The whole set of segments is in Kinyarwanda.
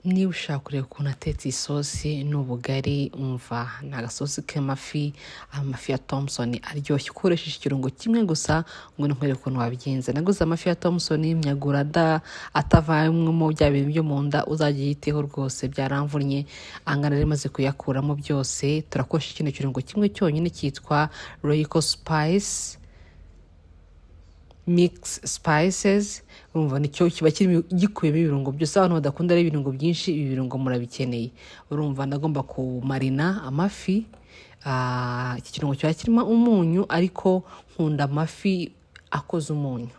Niba ushaka kureba ukuntu atetse isosi n'ubugari umva ni agasosi k'amafi, amafi ya Thompson aryoshye ukoresheje ikirungo kimwe gusa ngo nkwereke ukuntu wabigenza. Naguze amafi ya Thompson myagura atavanyemo bya bintu byo mu nda, uzajya yiteho rwose byaramvunnye angana rero maze kuyakuramo byose. Turakoresha ikindi kirungo kimwe cyonyine cyitwa Royco Spice mix spices, urumva nicyo kiba gikuyemo ibirungo byose. Abantu badakunda ari ibirungo byinshi, ibi birungo murabikeneye. Urumva ndagomba kumarina amafi. Iki kirungo kiba kirimo umunyu ariko nkunda amafi akoze umunyu.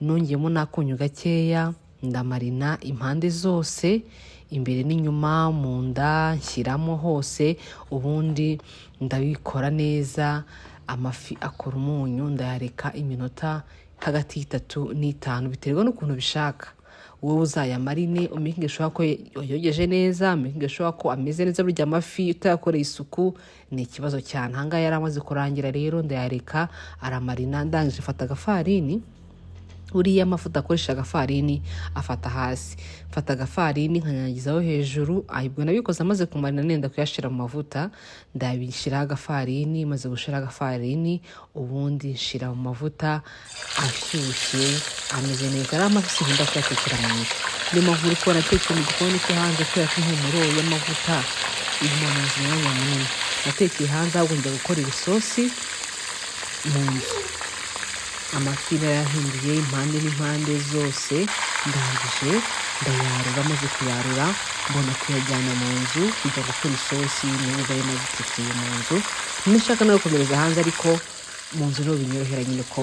Nongeyemo n'akunyu gakeya, ndamarina impande zose, imbere n'inyuma, mu nda nshyiramo hose, ubundi ndabikora neza. Amafi akora umunyu, ndayareka iminota hagati y'itatu n'itanu biterwa n'ukuntu bishaka. Wowe uzayamarine umenye ko yogeje neza, umenye ko ameze neza. Burya amafi utayakoreye isuku ni ikibazo cyane. Ahangaha yari amaze kurangira rero ndayareka aramarina. Ndangije mfata agafarini, uriya amavuta akoresha agafarini afata hasi, mfata agafarini nkanyangizaho hejuru. Ahibwo nabikoze amaze kumarina nenda kuyashira mu mavuta, ndabishiraho agafarini. Maze gushira agafarini ubundi shira mu mavuta ashyushye ameze neza. Ari amafi nkunda kuyatekera mu nzu, ndimo nkuri ko natetse mu gikoni cyo hanze kubera ko impumuro y'amavuta irimo mu nzu mwanya munini. Natekeye hanze ahubwo njya gukorera isosi mu nzu. Amafi yahinduye impande n'impande zose, ndangije ndayarura. Maze kuyarura mbona kuyajyana mu nzu kujya gukora isosi n'ubwo ari nazitekeye mu nzu. Nishaka no gukomereza hanze ariko mu nzu no binyorohera nyine ko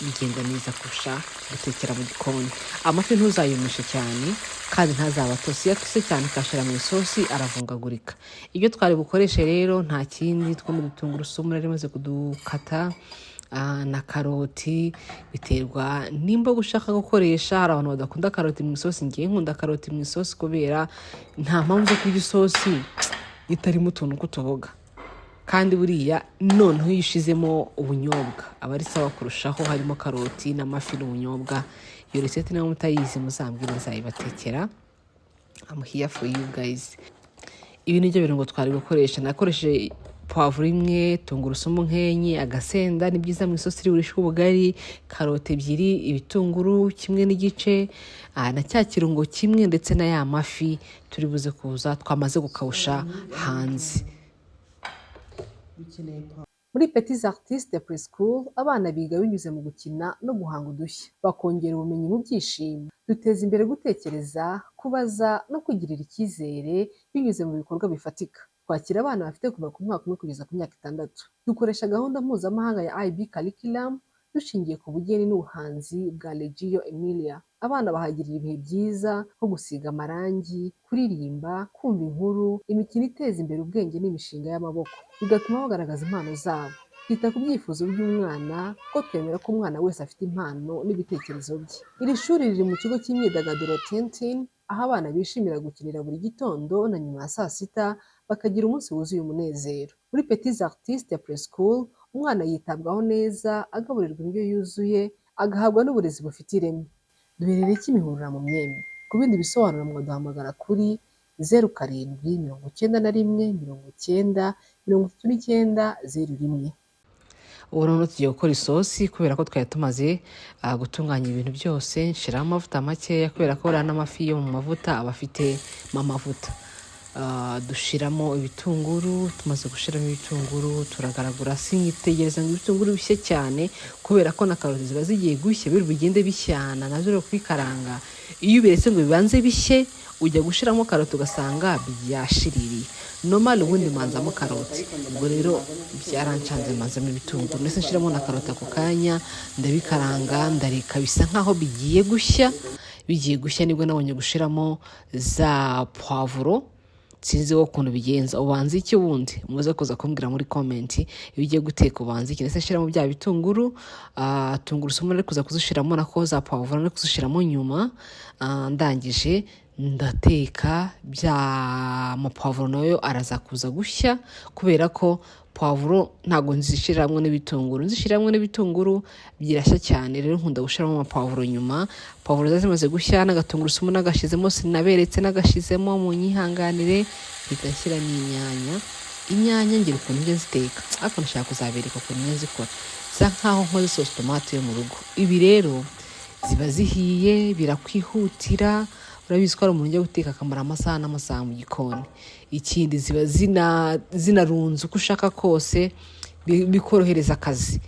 bigenda neza kurusha gutekera mu gikoni. Amafi ntuzayumishe cyane kandi ntazaba atose. Iyo atose cyane ukashira mu isosi aravungagurika. Ibyo twari bukoreshe rero nta kindi, two mu tungurusumu nari maze kudukata na karoti. Biterwa nimba gushaka gukoresha. Hari abantu badakunda karoti mu isosi, ngiye nkunda karoti mu isosi kubera nta mpamvu zo kurya isosi itarimo utuntu kutuboga. Kandi buriya noneho iyo ushizemo ubunyobwa aba ari sawa kurushaho. Harimo karoti n'amafi n'ubunyobwa. Iyo resete nawe mutayizi muzambwire nzayibatekera. I'm here for you guys. Ibi nibyo birungo twari gukoresha. Nakoresheje poivre imwe, tungurusumu nkenye, agasenda. Ni byiza mu isosi iri burishe ubugari. Karoti ebyiri, ibitunguru kimwe n'igice, na cya kirungo kimwe ndetse na ya mafi turi buze kuza twamaze gukawusha hanze. Muri Petits Artistes de Preschool abana biga binyuze mu gukina no guhanga udushya, bakongera ubumenyi mu byishimo. Duteza imbere gutekereza, kubaza no kwigirira icyizere binyuze mu bikorwa bifatika. Twakira abana bafite kuva ku mwaka umwe kugeza ku myaka 6. Dukoresha gahunda mpuzamahanga ya IB Curriculum dushingiye ku bugeni n'ubuhanzi bwa Reggio Emilia. Abana bahagirira ibihe byiza nko gusiga amarangi, kuririmba, kumva inkuru, imikino iteza imbere ubwenge n'imishinga y'amaboko, bigatuma bagaragaza impano zabo. Twita ku byifuzo by'umwana kuko twemera ko umwana wese afite impano n'ibitekerezo bye. Iri shuri riri mu kigo cy'imyidagaduro Tintin, aho abana bishimira gukinira buri gitondo na nyuma ya saa sita bakagira umunsi wuzuye umunezero. Muri Petits Artistes de Preschool umwana yitabwaho neza, agaburirwa indyo yuzuye, agahabwa n'uburezi bufite ireme. Duherereye Kimihurura mu Myembe. Ku bindi bisobanuro mwaduhamagara kuri 077190903901. Ubu noneho tugiye gukora isosi kubera ko twari tumaze gutunganya ibintu byose. Nshiraho amavuta makeya kubera ko uriya n'amafi yo mu mavuta aba afitemo amavuta. Dushiramo ibitunguru. Tumaze gushiramo ibitunguru turagaragura. Sinyitegereza ngo ibitunguru bishye cyane kubera ko na karoti ziba zigiye gushya biri bugende bishyana nazo rero kwikaranga. Iyo ubiretse ngo bibanze bishye ujya gushiramo karoti ugasanga byashiririye. Normal ubundi manzamo karoti. Ubwo rero byarancanze manzamo ibitunguru. Nese nshiramo na karoti ako kanya ndabikaranga ndareka bisa nkaho bigiye gushya. Bigiye gushya nibwo nabonye gushiramo za poivro. Sinzi wo kuntu bigenza. Ubanza iki wundi muze kuza kumbwira muri comment iyo ugiye guteka ubanza iki. Nese shiramo bya bitunguru, tungurusumu ari kuza kuzishiramo nako za poivre ari kuzishiramo nyuma. Ndangije ndateka bya mapavuro nayo araza kuza gushya kubera ko pavuro ntabwo nzishiramwe n'ibitunguru birashya cyane. Rero nkunda gushiramo amapavuro nyuma. Pavuro zimaze gushya n'agatungurusumu nagashizemo, sinaberetse nagashizemo, mu nyihanganire bigashyiramo inyanya ngira ukuntu njye ziteka, ariko nashaka kuzabereka ukuntu njye zikora za nkaho nkoze sauce tomate yo mu rugo. Ibi rero ziba zihiye birakwihutira, urabizi ko ari umuntu ujya guteka akamara amasaha n'amasaha mu gikoni. Ikindi ziba zinarunze uko ushaka kose, bikorohereza akazi.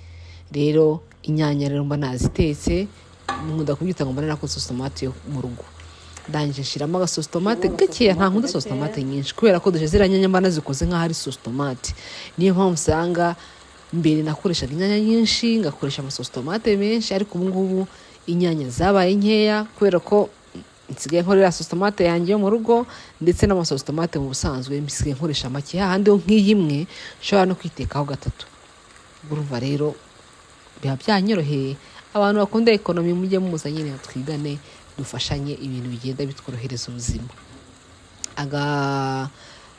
Rero inyanya rero mba nazitetse, nkunda kubyita ngo mba narakoze sauce tomate yo mu rugo. Ndangije nshiramo agasosi tomate gakeya, nta nkunda sauce tomate nyinshi kubera ko duje ziranyanya mba nazikoze nk'aho ari sauce tomate. Niyo mpamvu usanga mbere nakoreshaga inyanya nyinshi ngakoresha amasosi tomate menshi, ariko ubu ngubu inyanya zabaye nkeya kubera ko nsigaye nkorera sauce tomate yanjye yo mu rugo, ndetse n'amasosi tomate mu busanzwe mbisigaye nkoresha make, hahandi ho nk'iyimwe nshobora no kwitekaho gatatu. Urumva rero biba byanyoroheye. Abantu bakunda ekonomi mujye muza nyine twigane dufashanye ibintu bigenda bitworohereza ubuzima.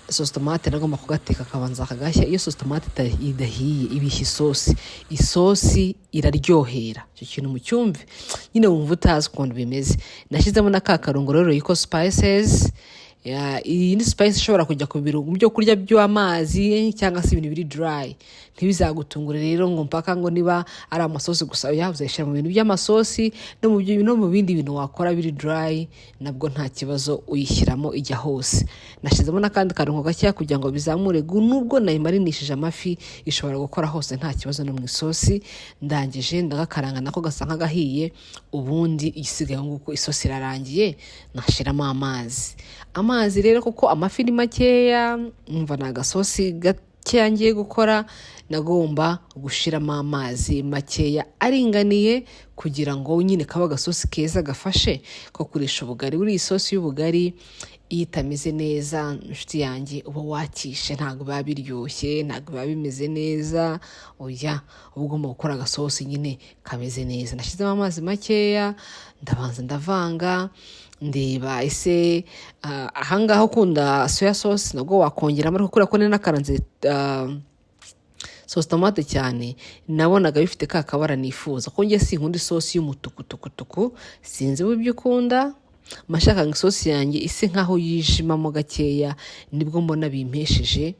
Sauce tomate nagomba kugateka kabanza kagashya. Iyo sauce tomate idahiye ibishya isosi iraryohera. Icyo kintu mu cyumve nyine wumva utazi ukuntu bimeze. Nashyizemo na ka karungo rero yiko spices. Iyi ni spice ishobora kujya ku birungo byo kurya by'amazi cyangwa se ibintu biri dry. Ntibizagutungure rero ngo mpaka ngo niba ari amasosi gusa uzayishyira mu bintu by'amasosi no mu bindi bintu wakora biri dry, nabwo nta kibazo uyishyiramo ijya hose. Nashyizemo n'akandi karungo gakeya kugira ngo bizamure, nubwo nayimarinishije amafi ishobora gukora hose nta kibazo no mu isosi. Ndangije ndagakaranga nako gasa nk'agahiye, ubundi igisigaye nguko isosi irarangiye nashiramo amazi rero kuko amafi ni makeya, umva na gasosi gakeya ngiye gukora, nagomba gushiramo amazi makeya aringaniye kugira ngo nyine kaba gasosi keza gafashe ko kurisha ubugari. Buri isosi y'ubugari iyo itameze neza inshuti yanjye uba wakishe, ntabwo biba biryoshye, ntabwo biba bimeze neza. Oya, uba ugomba gukora agasosi nyine kameze neza. Nashyizemo amazi makeya, ndabanza ndavanga, ndeba ese ahangaho ukunda soya sauce nabwo wakongeramo, ariko kubera ko nakaranze sauce tomate cyane nabonaga bifite ka kabara nifuza ko njye sinkunda isosi y'umutuku, sinzi ibyo ukunda. Mashaka ngo isosi yanjye ise nkaho yijimamo gakeya, nibwo mbona bimpesheje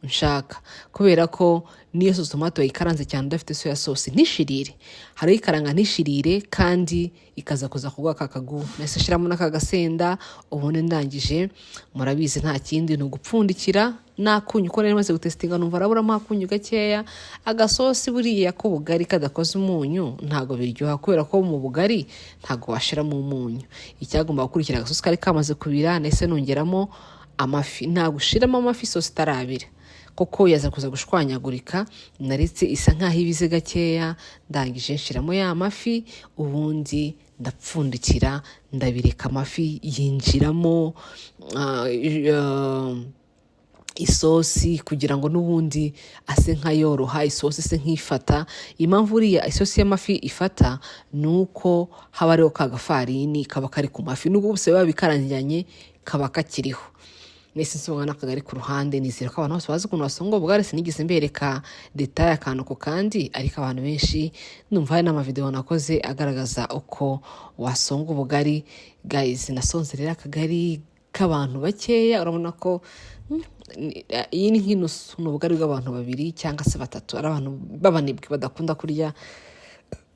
nshaka, kubera ko niyo sauce tomate wayikaranze cyane udafite soya sauce ntishirire. Hari ikaranga ntishirire kandi ikaza kuza kugwa kakagu. Nahise shiramo n'akagasenda, ubundi ndangije murabizi nta kindi ni ugupfundikira nakunyu. Uko nari maze gutestinga numva araburamo akunyu gakeya. Agasosi buriya ko bugari kadakoze umunyu ntago biryoha, kubera ko mu bugari ntago washiramo umunyu. Icyagomba gukurikira agasosi kari kamaze kubira, nahise nongeramo amafi. Ntago ushiramo amafi sosi itarabira kuko yaza kuza gushwanyagurika. Naretse isa nkaho ibize gakeya, ndangije nshiramo ya mafi, ubundi ndapfundikira ndabireka amafi yinjiramo isosi kugira ngo n'ubundi ase nkayoroha, isosi se nkifata. Impamvu uriya isosi y'amafi ifata nuko haba ariho kagafarini kaba kari ku mafi, nubwo bose baba bikarangiranye kaba kakiriho. Nese nsonga n'akagari ku ruhande. Nizera ko abantu bose bazi ukuntu basonga ubugari, sinigeze mbereka detail akantu ko kandi, ariko abantu benshi numva hari n'amavideo nakoze agaragaza uko wasonga ubugari. Guys, nasonze rero akagari k'abantu bakeya, urabona ko iyi ni nk'inusu, ni ubugari bw'abantu babiri cyangwa se batatu. Ari abantu b'abanebwe badakunda kurya,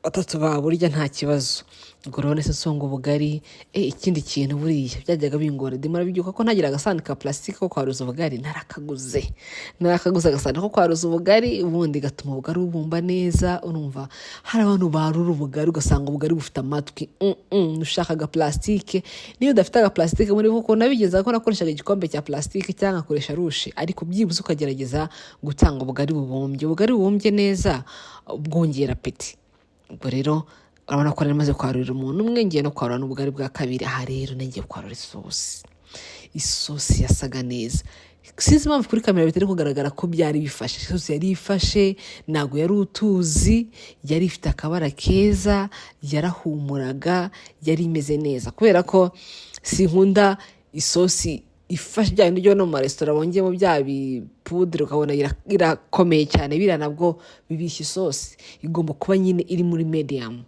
batatu baburya nta kibazo. Ubwo rero nese nsonga ubugari. Ikindi kintu buriya byajyaga bingora, ndimo rabibyuka ko ntagira agasahani ka plastique ko kwaruza ubugari. Narakaguze agasahani ko kwaruza ubugari, ubundi gatuma ubugari bubumba neza. Urumva hari abantu barura ubugari ugasanga ubugari bufite amatwi. Ushaka plastique, niyo udafite aga plastique muri kuko nabigeza ko nakoreshaga igikombe cya plastique cyangwa akoresha rushe, ariko byibuze ukagerageza gutanga ubugari bubumbye neza, bwongera peti. Ubwo rero urabona ko namaze kwarurira umuntu umwe, ngiye no kwarura n'ubugari bwa kabiri. Aha rero nagiye kwarura isosi yasaga neza. sinzi impamvu kuri kamera bitari kugaragara ko byari bifashe. Isosi yari ifashe, ntabwo yari utuzi, yari ifite akabara keza, yarahumuraga, yari imeze neza. Kubera ko sinkunda isosi ifashe bya bindi byo no mu maresitora bongeyemo bya bipudire ukabona irakomeye cyane, biriya nabwo bibishya isosi. Igomba kuba nyine iri muri medium.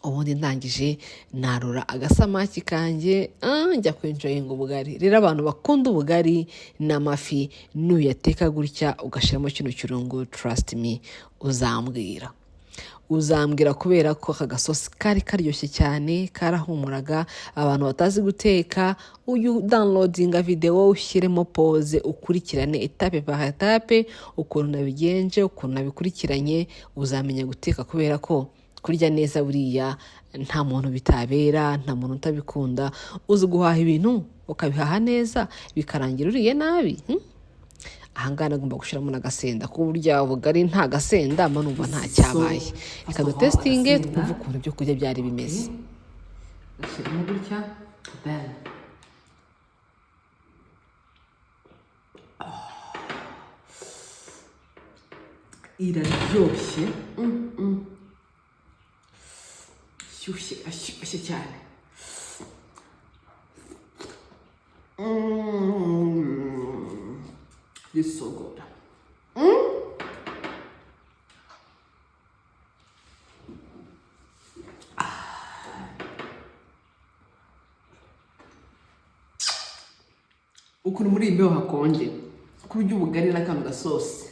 Ubundi ndangije narura agasamaki kanjye njya kwenjoyinga ubugari. Rero abantu bakunda ubugari n'amafi nuyateka gutya ugashyiramo kino kirungo, trust me, uzambwira kubera ko aka gasosi kari karyoshye cyane, karahumuraga. Abantu batazi guteka, uyu downloadinga video ushyiremo pause ukurikirane etape par etape ukuntu nabigenje, ukuntu nabikurikiranye, uzamenya guteka. Kubera ko kurya neza buriya nta muntu bitabera, nta muntu utabikunda. Uzi guhaha ibintu ukabihaha neza bikarangira uriye nabi. Ahangaha nagomba gushyiramo n'agasenda, ku burya ubugari nta gasenda mba numva nta cyabaye. Reka dutestinge twumve ukuntu ibyo kurya byari bimeze. Gashyiramo gutya, then iraryoshye, ashyushye cyane. This is so good. Ukuntu muri imbeho hakonje, kurya ubugari n'akantu gasosi.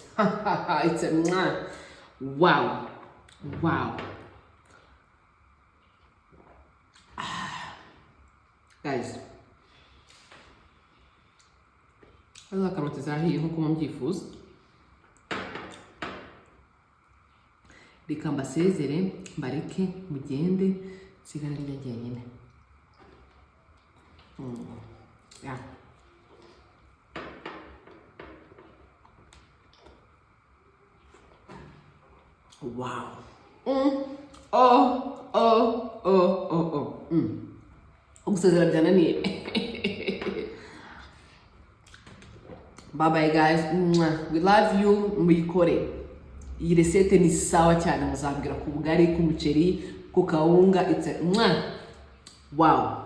It's a wow. Guys, za karoti zahiye nk'uko mubyifuza. Reka mbasezere mbareke mugende, nsigara ari njyenyine. Yeah. Wow. Gusezera byananiye. Bye bye guys. We love you. Muyikore. Iyi resete ni sawa cyane, muzambwira ku bugari, ku muceri, ku kawunga. It's a wow.